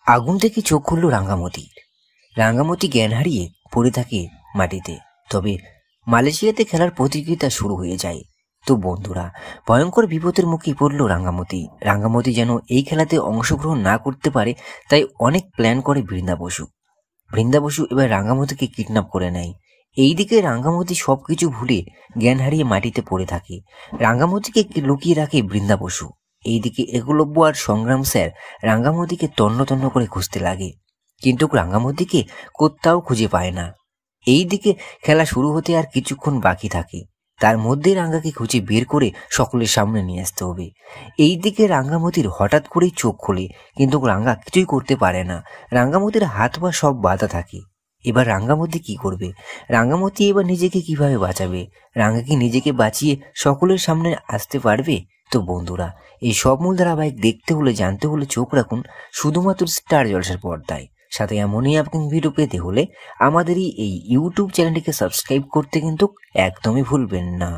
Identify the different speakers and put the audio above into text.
Speaker 1: আগুন থেকে চোখ খুলল রাঙ্গামতির। রাঙ্গামতি জ্ঞান হারিয়ে পড়ে থাকে মাটিতে। তবে মালয়েশিয়াতে খেলার প্রতিযোগিতা শুরু হয়ে যায়। তো বন্ধুরা, ভয়ঙ্কর বিপদের মুখে পড়ল রাঙ্গামতি। রাঙ্গামতি যেন এই খেলাতে অংশগ্রহণ না করতে পারে, তাই অনেক প্ল্যান করে বৃন্দা বসু। বৃন্দা বসু এবার রাঙ্গামতিকে কিডন্যাপ করে নেয়। এইদিকে রাঙ্গামতি সবকিছু ভুলে জ্ঞান হারিয়ে মাটিতে পড়ে থাকে। রাঙ্গামতিকে লুকিয়ে রাখে বৃন্দা বসু। এইদিকে একলব্য আর সংগ্রাম স্যার রাঙ্গামতিকে তন্ন তন্ন করে খুঁজতে লাগে, কিন্তু রাঙ্গামতিকে কোথাও খুঁজে পায় না। এইদিকে খেলা শুরু হতে আর কিছুক্ষণ বাকি থাকে। তার মধ্যে রাঙ্গাকে খুঁজে বের করে সকলের সামনে নিয়ে আসতে হবে। এইদিকে রাঙ্গামতির হঠাৎ করেই চোখ খোলে, কিন্তু রাঙ্গা কিছুই করতে পারে না। রাঙ্গামতির হাত পা সব বাঁধা থাকে। এবার রাঙ্গামতি কি করবে? রাঙ্গামতি এবার নিজেকে কিভাবে বাঁচাবে? রাঙ্গা কি নিজেকে বাঁচিয়ে সকলের সামনে আসতে পারবে? তো বন্ধুরা, এই সব মূল ধারাবাহিক দেখতে হলে, জানতে হলে চোখ রাখুন শুধুমাত্র স্টার জলসার পর্দায়। সাথে এমনই আপনি ভিডিও পেতে হলে আমাদেরই এই ইউটিউব চ্যানেলটিকে সাবস্ক্রাইব করতে কিন্তু একদমই ভুলবেন না।